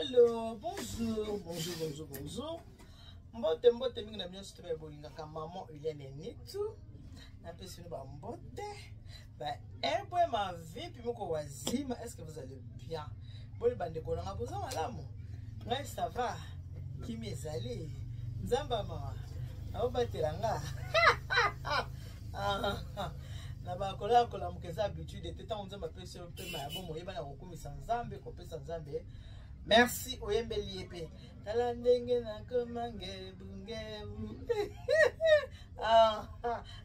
Alors, bonjour. Mbote mingi na bien surtout ba bolinga ka maman Eliane Nitu. Na pesini ba mbote. Ba eboe ma vie puis moko wazima, est-ce que vous allez bien? Boli bande ko nga boza malamu. Ngai ça va. Kimi ezali. Nzamba mama. Na obatela nga. Na ba kola mukeza habitude teta onza mapesa pe ma bomo yeba na kokumisa nzambe ko pesa nzambe. Merci oyembeli epe. Tala ndenge na komange bungebu.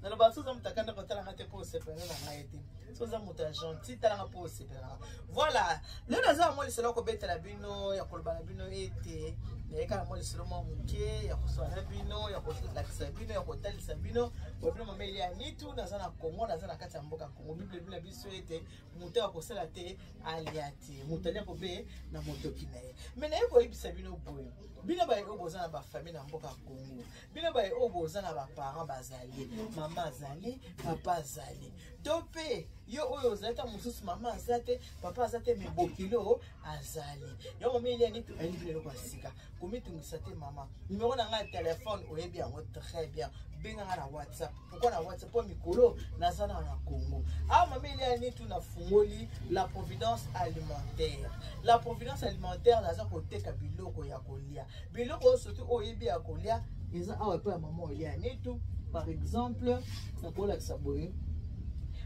Na lo baso za mutakanda ko tala ngate po sepena na ngaiti. So za muta gentil tala nga po sepena. Voilà. Le naza mo liselo ko betela bino ya kolbana bino ete. Eka mo liselo mo muke ya kuswana bino ya kotalisa bino ya kotalisa bino. Wabino mameli ya nitu naza na Kongo naza na kati ya mboka Kongo. Bible biso ete muta ko sala te aliati. Mutalia ko be na motoki na ye. Mais na yebo ibisa bino boyo. Bino ba yo bozana ba famille na mboka Kongo. Bino ba yo bozana ba parents bazali, maman azali, papa azali. Tope yo oyo zata mususu mama azate, papa azate mebokilo azali. Yo mameli ya nitu elibelo kwa sika. Komitungisa te mama. Numéro na nga téléphone oyebi yango très bien. Benga na WhatsApp. Pourquoi na WhatsApp po mikolo nazana na Congo. Ah mameli ya nitu na fungoli la providence alimentaire. La providence alimentaire naza koteka biloko ya kolia. Biloko surtout oyebi ya kolia eza awa pe maman olia nitu. Par exemple, na kola kisaboye.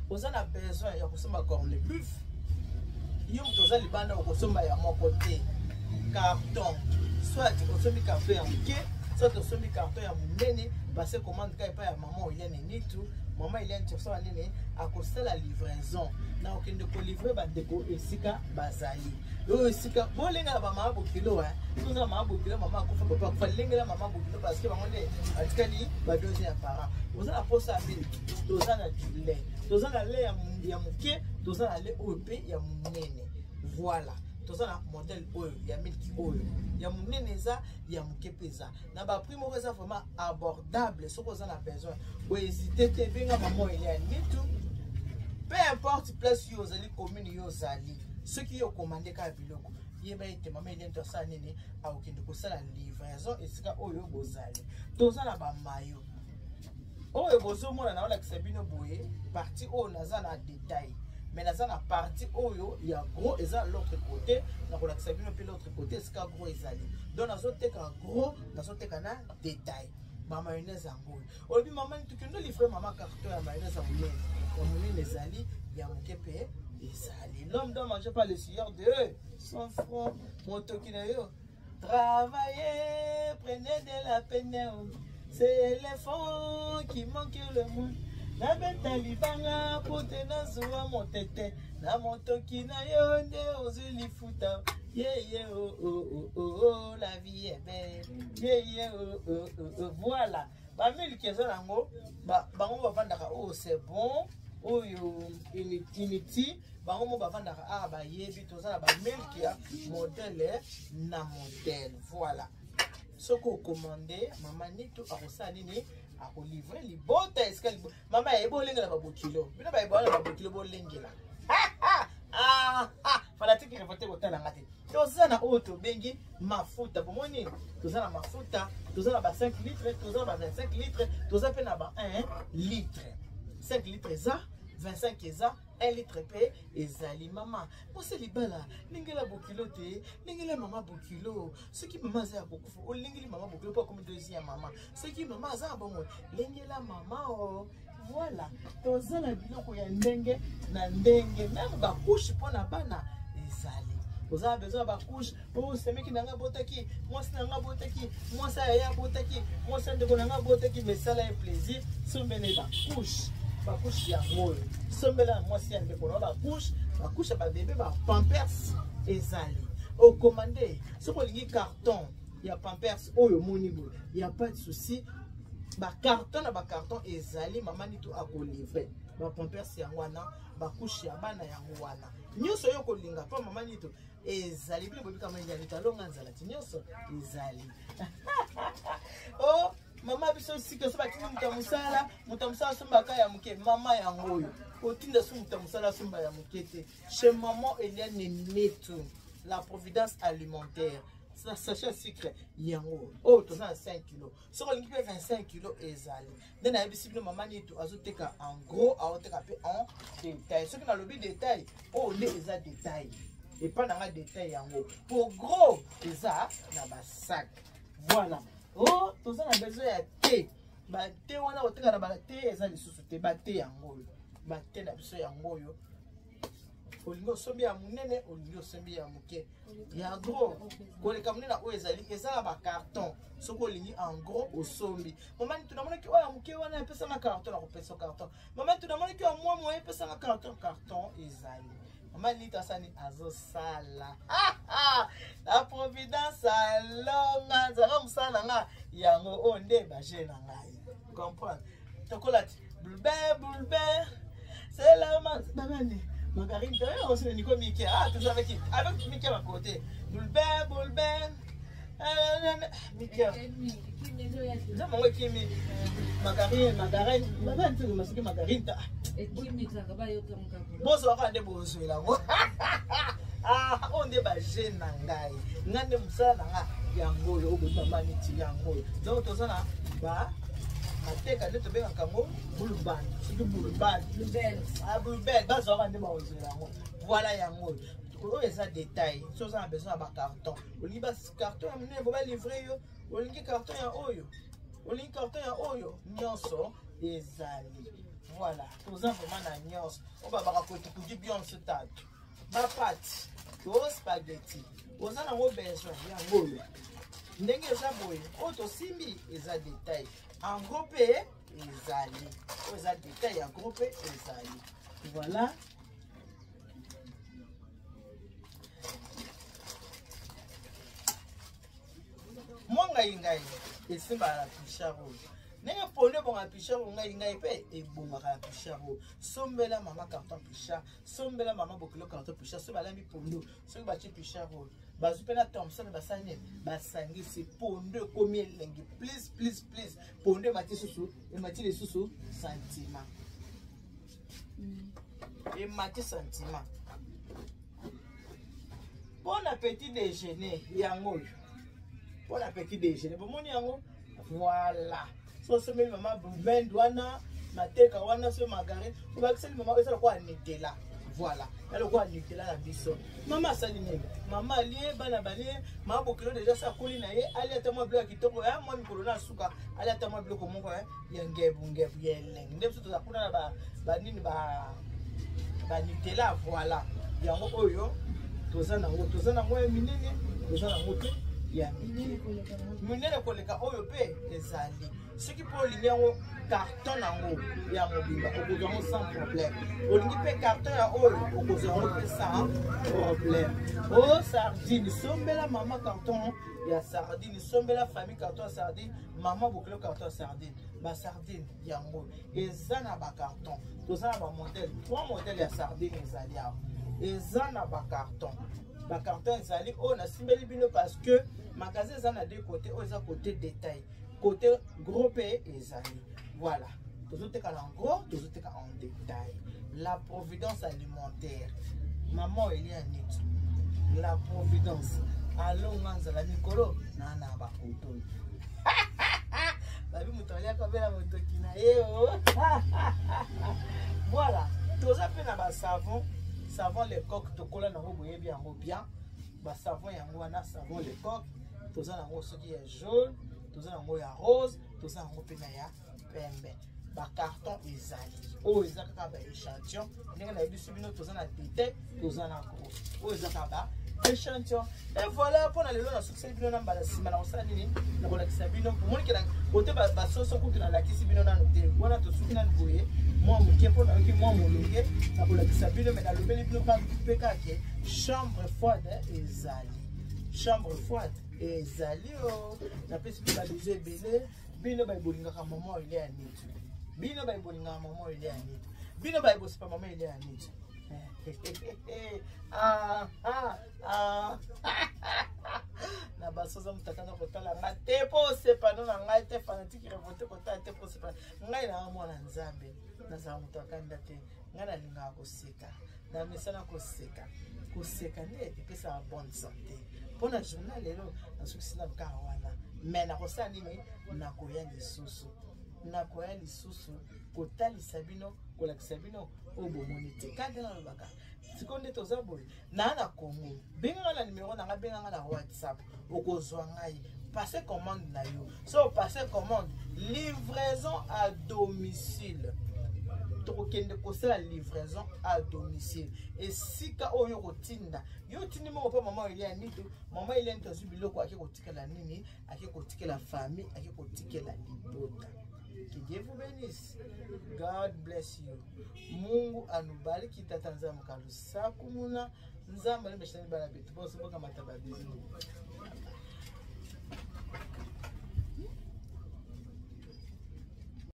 Oza na besoin ya kosomba corne de bœuf. Yo toza libanda okosomba ya moko te. Carton. Soit osomi carton ya muke, soit osomi carton ya munene, parce commande ka epa ya maman Eliane Nitu. Maman Eliane Tsosa nene akosala livraison. Na okende ko livrer ba deko esika bazali. Yo esika bolenga ba mama bokilo Toza mama bokilo mama akufa papa akufa lengela mama bokilo parce que bangonde atikali ba deuxième parent. Oza na posa mili. Toza na lait. Toza na lait ya muke, toza na lait OP ya munene. Voilà. Toza na modèle oyo ya milki oyo ya muneneza ya mukepeza na ba prix moko eza vraiment abordable soko za na besoin bo hésiter te benga maman Eliane Nitu peu importe place yo zali commune yo zali ceux qui yo commandé ka biloko yeba ete maman Eliane to sa nene a okende ko sala livraison esika oyo bozali toza na ba mayo oyo bozo mona na wala kisabino boye partie oyo naza na détail. Mais dans la partie oyo il y a gros et ça l'autre côté na ko la sabino puis l'autre côté c'est ka gros ezali donc na zote ka gros na zote ka na détail ba mayonnaise ango obi maman tu kendo livrer maman carton ya mayonnaise amune ezali ya mokepe ezali l'homme doit manger pas le sueur de 100 francs motoki na yo travailler prenez de la peine c'est l'éléphant qui manque le monde. Na beta libanga pote na zuwa motete na motoki na yo nde ozuli futa yeah oh la vie est belle yeah oh voilà ba miliki eza nango bango bavandaka oh c'est bon oyo initi bango mo bavandaka ba yebi toza na ba miliki ya modèle na modèle voilà soko commandé maman Nitu akosa nini ako livrer li bota escale mama ebo lengela ba bokilo bina ba ebo ba bokilo bo lengela fanatique revoter kotala ngate toza na auto bengi mafuta bomoni toza na mafuta toza na ba 5 litres toza na ba 25 litres toza pe na ba 1 litre 5 litres za 25 eza 1 litre pe ezali mama pose libala lingela bokilo te lingela mama bokilo ce qui maman za kokufa o lingeli mama bokilo pas comme deuxième maman ce qui maman za bongo lingela mama oh voilà toza na biloko ya ndenge na ndenge même ba couche pona bana ezali oza besoin ba couche o semeki nanga botaki mwasi nanga botaki mwasi ya botaki mwasi ndeko nanga botaki mais ça la plaisir sombene ba couche couche ya moyo sombela mwasi ya ndeko na ba couche ba bébé ba pampers ezali au commandé soko lingi carton ya pampers oyo moni bo ya pas de souci ba carton ezali maman Nitu ako livrer ba pampers ya wana ba couche ya bana ya wana nyonso yo kolinga pa maman Nitu ezali bi bobi kama ya litalonga nzala nyonso ezali oh mama biso sika so batini mutamusala somba ka ya muke mama ya ngoyo otinda so mutamusala somba ya muke te chez maman Eliane Nitu la providence alimentaire. Sachet sucre yango oh to na 5 kg so ko lingi pe 25 kg ezali ndena yebisi bino mama nitu azoteka en gros azoteka pe en détail ce que na lobi détail oh nde eza détail et pas na détail yango pour gros eza na ba sac voilà oh to za na besoin ya thé ba thé wana oteka na ba thé eza lisusu te ba thé yango ba thé na biso yango yo olingo sombi ya munene olingo sombi ya muke ya gros koleka munena o ezali ezala ba carton soko lingi en gros osombi mama ni tunamona ki oya muke wana epesa na carton na kopesa carton mama tunamona ki mwa mwa epesa na carton ezali mama ni tasani azo sala la providence alonga nzaka musala nga yango onde ba je na ngai comprendre tokolati bulbe c'est la mamani Margarine, on se dit Mickey. Ah, toujours avec Mickey à côté. Boulben. Mickey. Non, moi qui me. Margarine. Margarine, tu me dis Margarine. Et qui me dit bon, ça va beau là. Ah, on est basé nangai. Nande musala nga yango yo ko mama niti yango. Donc to ça na ba mateka nde tobenga kango bulban c'est bulban ah bulban bazo ba ndeba ozela yango voilà yango oyo eza détail so ça a besoin ba carton olingi ba carton ya mine ba livrer yo olingi carton ya oyo nyonso ezali voilà toza vraiment na nyonso o ba ba ko tukudi bien ce tatu ba pâte to spaghetti oza na mo besoin yango ndenge eza boye o to simbi eza détail en groupe ezali aux a détail en groupe ezali voilà moi ngai esimba la picharo nenge pone bonga picharo ngai pe e bonga la picharo sombela mama carton picha sombela mama bokilo carton picha so balambi pondo so ba chi picharo bazupena Thompson basane basangi c'est pondo comme elengi please pondo mati susu e mati le susu sentiment et mati sentiment bon appétit déjeuner yango bon appétit déjeuner bon moni yango voilà so se meli mama ben douana mateka wana so margarine ou ba kiseli mama esa kwa nitela voilà alors quoi nitela na biso mama sali nini mama lié bana balie mama bokilo déjà sa koli na ye ali atama bloc kitoko ya moi mikolo na suka ali atama bloc moko ya ngebu yeleng ndem so to kuna na ba nini ba nitela voilà yango oyo toza na ngo minene toza na ngo ya minene koleka oyo pe ezali ce qui peut lier au carton nango ya mobimba okozango sans problème olingi pe carton ya oyo okozango pe sans problème oh sardine sombela mama carton ya sardine sombela famille carton ya sardine mama bokelo carton ya sardine ba sardine yango eza na ba carton toza na ba modèle 3 modèles ya sardine ezali awa eza na ba carton ezali oyo na simbeli bino parce que magasin eza na deux côtés oyo eza côté détail côté groupe ezali voilà tozoteka en gros tozoteka en détail la providence alimentaire maman elia nit la providence alonga nzala mikolo na bakoto babi mutolia kabela motoki na yeo voilà toza pe na ba savon les coques tokola na boye bien ba savon yango wana savon les coques toza nango soki ya jaune toza nango ya rose toza nango pe na ya pembe ba carton ezali o ezaka ka ba échantillon ndenge na biso bino toza na détail toza na gros o ezaka ba échantillon et voilà pour lelo na succès bino na mbala sima na osala nini na kolakisa bino pomoni ke na côté ba soso kutu na lakisi bino na note wana to suki na boye moi moke pour na ki moi molonge na kolakisa bino mais na lobeli bino pas peka ke chambre froide ezali chambre froide ezali o na pesi bino ba déjà belé bino ba bolingaka maman ile ya nitu bino ba bolingaka maman ile ya nitu bino ba bosipa maman ile ya nitu na basoza mutakana kotala nga te po sepa no na ngai te fanatique revolte kotala te po sepa ngai na mwana nzambe nazala moto akanda te ngai nalingaka koseka na misana koseka nde epesaka bonne santé mpona journal lelo nasukisi na bikaka wana me nakosala nini nakoya lisusu kotalisa bino kolakisa bino oyo bomoni te kande nalobaka sikoyo nde toza boye na Congo benganga na numero nanga benganga na WhatsApp okozwa ngai passe commande na yo so passe commande livraison à domicile tokokende kosala livraison à domicile esika oyo kotinda yo tindi moko mpo mama elia nito mama elia nito azwi biloko ake kotikela nini ake kotikela famille ake kotikela libota. Que Dieu vous bénisse. God bless you. Mungu anubariki tata nzambe kalusaku muna nzambe alimeshani bana betu boso boka matababizi.